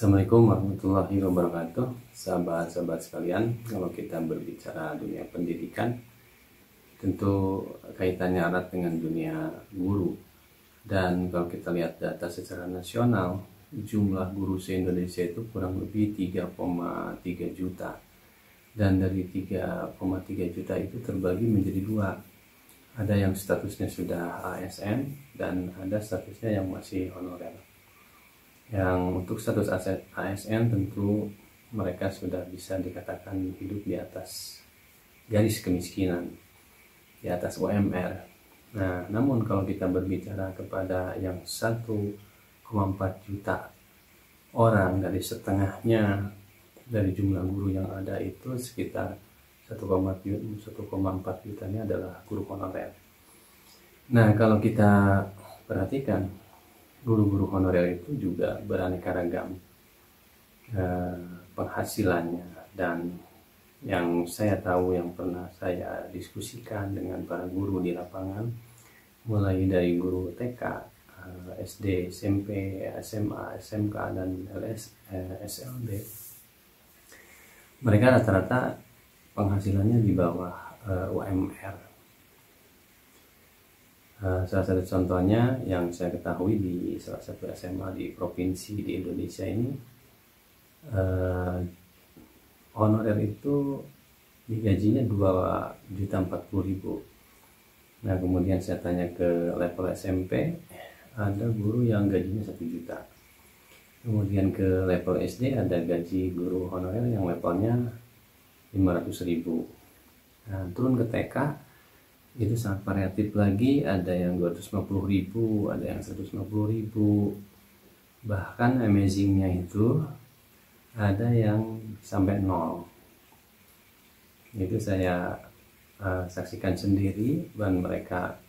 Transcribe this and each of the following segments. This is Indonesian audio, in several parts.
Assalamualaikum warahmatullahi wabarakatuh. Sahabat-sahabat sekalian, kalau kita berbicara dunia pendidikan, tentu kaitannya erat dengan dunia guru. Dan kalau kita lihat data secara nasional, jumlah guru se-Indonesia itu kurang lebih 3,3 juta. Dan dari 3,3 juta itu terbagi menjadi dua. Ada yang statusnya sudah ASN dan ada statusnya yang masih honorer. Yang untuk status ASN tentu mereka sudah bisa dikatakan hidup di atas garis kemiskinan, di atas UMR. Nah, namun kalau kita berbicara kepada yang 1,4 juta orang, dari setengahnya dari jumlah guru yang ada itu sekitar 1,4 jutanya adalah guru honorer. Nah, kalau kita perhatikan, guru-guru honorer itu juga beraneka ragam penghasilannya, dan yang saya tahu, yang pernah saya diskusikan dengan para guru di lapangan, mulai dari guru TK, SD, SMP, SMA, SMK, dan SLB, mereka rata-rata penghasilannya di bawah UMR. Salah satu contohnya yang saya ketahui di salah satu SMA di provinsi di Indonesia ini, honorer itu digajinya 2.040.000. Nah, kemudian saya tanya ke level SMP, ada guru yang gajinya 1 juta. Kemudian ke level SD ada gaji guru honorer yang levelnya 500.000. Nah, turun ke TK itu sangat variatif lagi, ada yang 250.000, ada yang 150.000, bahkan amazingnya itu ada yang sampai 0. Itu saya saksikan sendiri, dan mereka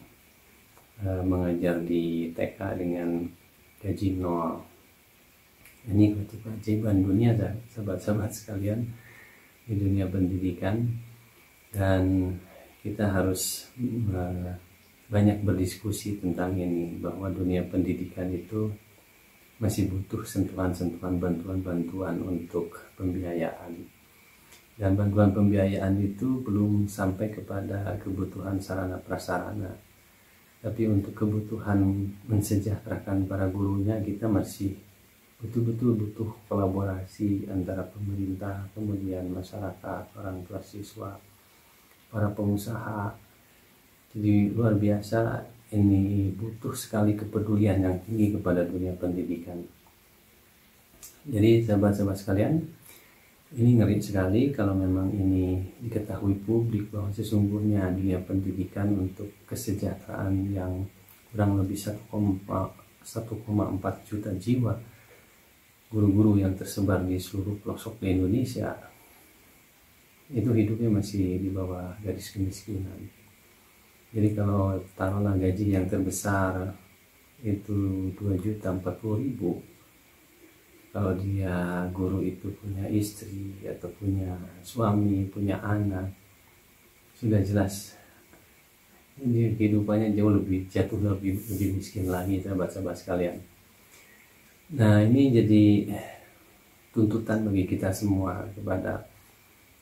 mengajar di TK dengan gaji 0. Ini keajaiban dunia, sahabat-sahabat sekalian, di dunia pendidikan. Dan kita harus banyak berdiskusi tentang ini, bahwa dunia pendidikan itu masih butuh sentuhan-sentuhan, bantuan-bantuan untuk pembiayaan. Dan bantuan pembiayaan itu belum sampai kepada kebutuhan sarana prasarana, tapi untuk kebutuhan mensejahterakan para gurunya, kita masih betul-betul butuh kolaborasi antara pemerintah, kemudian masyarakat, orang tua siswa, para pengusaha. Jadi luar biasa, ini butuh sekali kepedulian yang tinggi kepada dunia pendidikan. Jadi sahabat-sahabat sekalian, ini ngeri sekali kalau memang ini diketahui publik, bahwa sesungguhnya dunia pendidikan untuk kesejahteraan yang kurang lebih 1,4 juta jiwa guru-guru yang tersebar di seluruh pelosok di Indonesia, itu hidupnya masih di bawah garis kemiskinan. Jadi kalau taruhlah gaji yang terbesar itu 2.040.000, kalau dia guru itu punya istri atau punya suami, punya anak, sudah jelas ini kehidupannya jauh lebih miskin lagi, sahabat-sahabat sekalian. Nah, ini jadi tuntutan bagi kita semua, kepada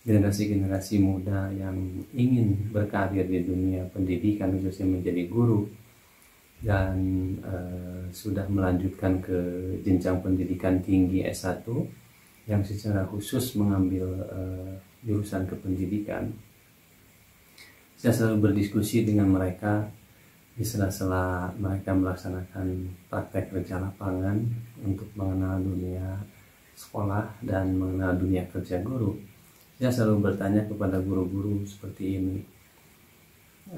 generasi-generasi muda yang ingin berkarir di dunia pendidikan, khususnya menjadi guru, dan sudah melanjutkan ke jenjang pendidikan tinggi S1 yang secara khusus mengambil jurusan kependidikan. Saya selalu berdiskusi dengan mereka di sela-sela mereka melaksanakan praktek kerja lapangan untuk mengenal dunia sekolah dan mengenal dunia kerja guru. Saya selalu bertanya kepada guru-guru seperti ini,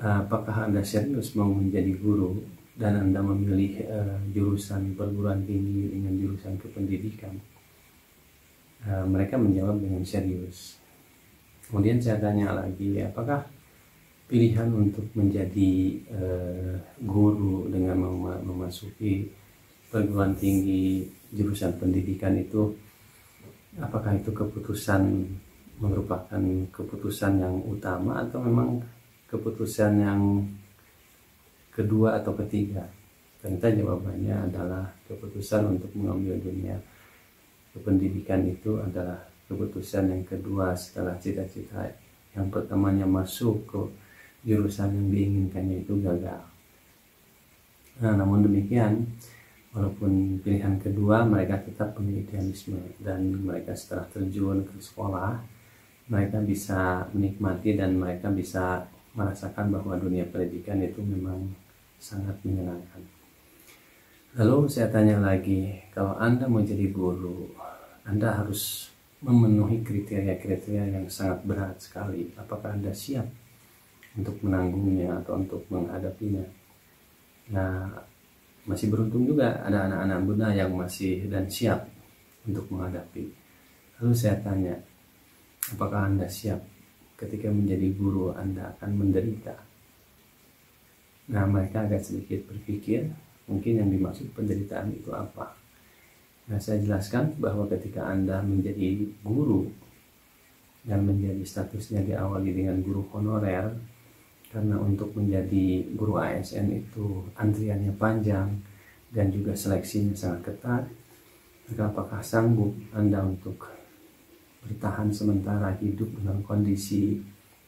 apakah Anda serius mau menjadi guru dan Anda memilih jurusan perguruan tinggi dengan jurusan kependidikan? Mereka menjawab dengan serius. Kemudian saya tanya lagi, apakah pilihan untuk menjadi guru dengan memasuki perguruan tinggi jurusan pendidikan itu, apakah itu merupakan keputusan yang utama, atau memang keputusan yang kedua atau ketiga? Ternyata jawabannya adalah keputusan untuk mengambil dunia Pendidikan itu adalah keputusan yang kedua setelah cita-cita yang pertamanya masuk ke jurusan yang diinginkannya itu gagal. Nah, namun demikian, walaupun pilihan kedua, mereka tetap punya idealisme, dan mereka setelah terjun ke sekolah, mereka bisa menikmati dan mereka bisa merasakan bahwa dunia pendidikan itu memang sangat menyenangkan. Lalu saya tanya lagi, kalau Anda mau jadi guru, Anda harus memenuhi kriteria-kriteria yang sangat berat sekali. Apakah Anda siap untuk menanggungnya atau untuk menghadapinya? Nah, masih beruntung juga ada anak-anak muda yang masih dan siap untuk menghadapi. Lalu saya tanya, apakah Anda siap ketika menjadi guru Anda akan menderita? Nah, mereka agak sedikit berpikir, mungkin yang dimaksud penderitaan itu apa. Nah, saya jelaskan bahwa ketika Anda menjadi guru dan menjadi statusnya diawali dengan guru honorer, karena untuk menjadi guru ASN itu antriannya panjang dan juga seleksinya sangat ketat, maka apakah sanggup Anda untuk bertahan sementara hidup dengan kondisi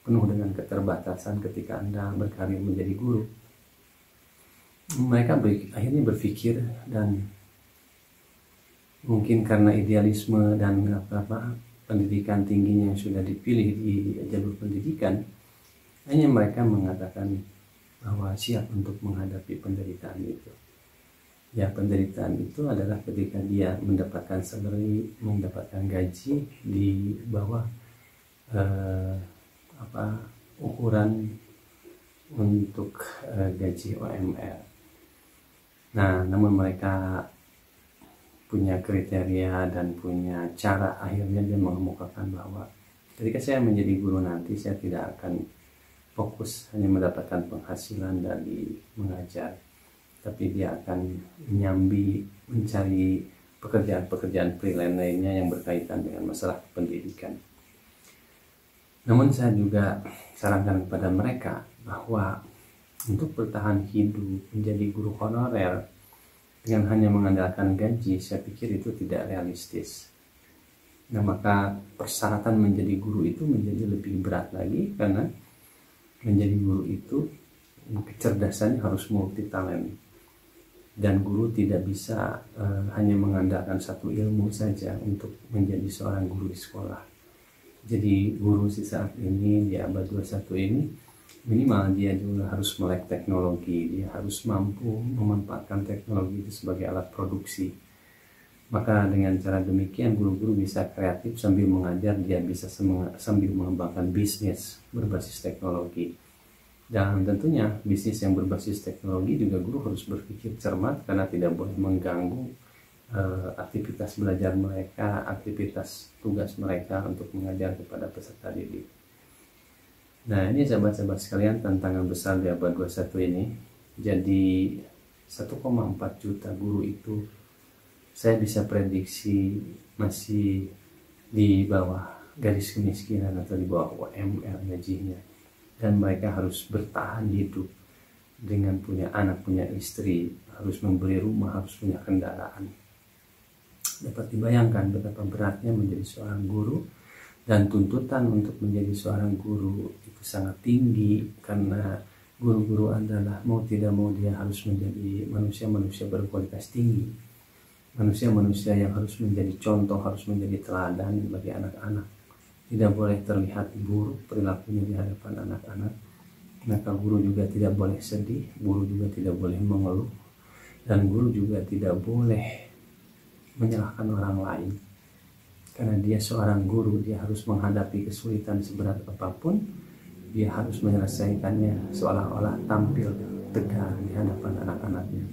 penuh dengan keterbatasan ketika Anda berkarir menjadi guru? Mereka akhirnya berpikir, dan mungkin karena idealisme dan pendidikan tingginya yang sudah dipilih di jalur pendidikan, hanya mereka mengatakan bahwa siap untuk menghadapi penderitaan itu. Ya, penderitaan itu adalah ketika dia mendapatkan salary, mendapatkan gaji di bawah ukuran untuk gaji UMR. Nah, namun mereka punya kriteria dan punya cara, akhirnya dia mengemukakan bahwa ketika saya menjadi guru nanti, saya tidak akan fokus hanya mendapatkan penghasilan dari mengajar, tapi dia akan menyambi mencari pekerjaan-pekerjaan freelance lainnya yang berkaitan dengan masalah pendidikan. Namun saya juga sarankan kepada mereka bahwa untuk bertahan hidup menjadi guru honorer dengan hanya mengandalkan gaji, saya pikir itu tidak realistis. Nah, maka persyaratan menjadi guru itu menjadi lebih berat lagi, karena menjadi guru itu kecerdasannya harus multi talent, dan guru tidak bisa hanya mengandalkan satu ilmu saja untuk menjadi seorang guru di sekolah. Jadi guru di saat ini di abad 21 ini minimal dia juga harus melek teknologi, dia harus mampu memanfaatkan teknologi itu sebagai alat produksi. Maka dengan cara demikian guru-guru bisa kreatif sambil mengajar, dia bisa sambil mengembangkan bisnis berbasis teknologi. Dan tentunya bisnis yang berbasis teknologi juga guru harus berpikir cermat, karena tidak boleh mengganggu aktivitas belajar mereka, aktivitas tugas mereka untuk mengajar kepada peserta didik. Nah, ini sahabat-sahabat sekalian, tantangan besar di abad 21 ini. Jadi 1,4 juta guru itu saya bisa prediksi masih di bawah garis kemiskinan atau di bawah UMR gajinya, dan mereka harus bertahan hidup dengan punya anak, punya istri, harus membeli rumah, harus punya kendaraan. Dapat dibayangkan betapa beratnya menjadi seorang guru, dan tuntutan untuk menjadi seorang guru itu sangat tinggi, karena guru-guru adalah mau tidak mau dia harus menjadi manusia-manusia berkualitas tinggi, manusia-manusia yang harus menjadi contoh, harus menjadi teladan bagi anak-anak. Tidak boleh terlihat buruk perilakunya di hadapan anak-anak. Maka guru juga tidak boleh sedih, guru juga tidak boleh mengeluh, dan guru juga tidak boleh menyalahkan orang lain. Karena dia seorang guru, dia harus menghadapi kesulitan seberat apapun, dia harus menyelesaikannya seolah-olah tampil tegar di hadapan anak-anaknya.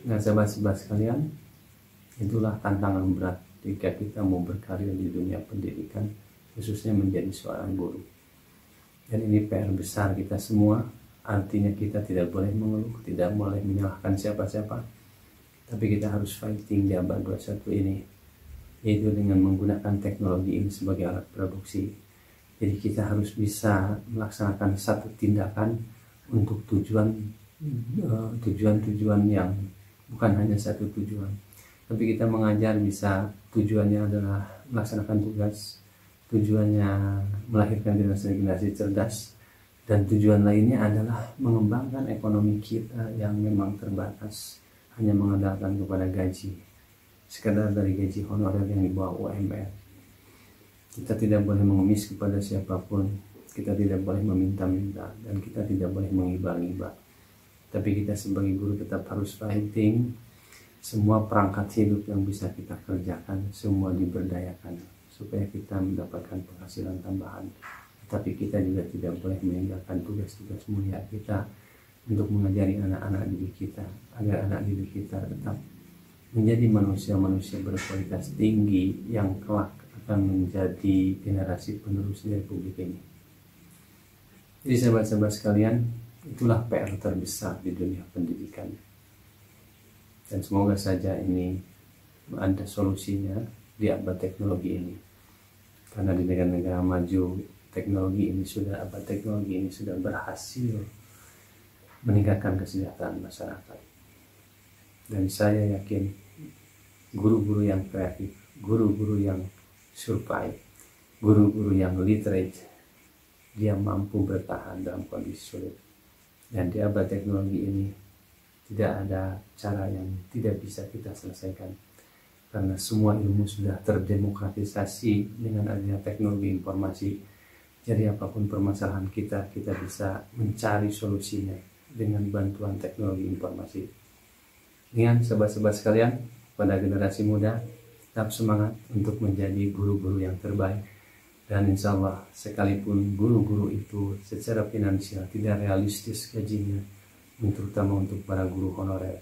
Nah, sahabat-sahabat sekalian, itulah tantangan berat jika kita mau berkarir di dunia pendidikan, khususnya menjadi seorang guru. Dan ini PR besar kita semua, artinya kita tidak boleh mengeluh, tidak boleh menyalahkan siapa-siapa, tapi kita harus fighting di abad 21 ini, yaitu dengan menggunakan teknologi ini sebagai alat produksi. Jadi kita harus bisa melaksanakan satu tindakan untuk tujuan yang bukan hanya satu tujuan, Tapi kita mengajar bisa tujuannya adalah melaksanakan tugas, tujuannya melahirkan generasi-generasi cerdas, dan tujuan lainnya adalah mengembangkan ekonomi kita yang memang terbatas, hanya mengandalkan kepada gaji, sekadar dari gaji honorer yang di bawah UMR. Kita tidak boleh mengemis kepada siapapun, kita tidak boleh meminta-minta, dan kita tidak boleh menghibah-hibah. Tapi kita sebagai guru tetap harus fighting. Semua perangkat hidup yang bisa kita kerjakan, semua diberdayakan supaya kita mendapatkan penghasilan tambahan. Tapi kita juga tidak boleh meninggalkan tugas-tugas mulia kita untuk mengajari anak-anak didik kita, agar anak didik kita tetap menjadi manusia-manusia berkualitas tinggi yang kelak akan menjadi generasi penerus di Republik ini. Jadi sahabat-sahabat sekalian, itulah PR terbesar di dunia pendidikan. Dan semoga saja ini ada solusinya di abad teknologi ini. Karena di negara-negara maju, abad teknologi ini sudah berhasil meningkatkan kesejahteraan masyarakat. Dan saya yakin guru-guru yang kreatif, guru-guru yang survive, guru-guru yang literate, dia mampu bertahan dalam kondisi sulit. Dan di abad teknologi ini tidak ada cara yang tidak bisa kita selesaikan, karena semua ilmu sudah terdemokratisasi dengan adanya teknologi informasi. Jadi apapun permasalahan kita bisa mencari solusinya dengan bantuan teknologi informasi. Ingat sahabat-sahabat sekalian, pada generasi muda, tetap semangat untuk menjadi guru-guru yang terbaik. Dan insya Allah, sekalipun guru-guru itu secara finansial tidak realistis gajinya, terutama untuk para guru honorer,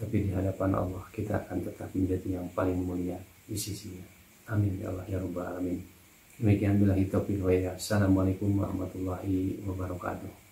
tapi di hadapan Allah kita akan tetap menjadi yang paling mulia di sisinya. Amin ya Allah ya Rabbal Alamin. Demikian billahi taufiq wal hidayah. Assalamualaikum warahmatullahi wabarakatuh.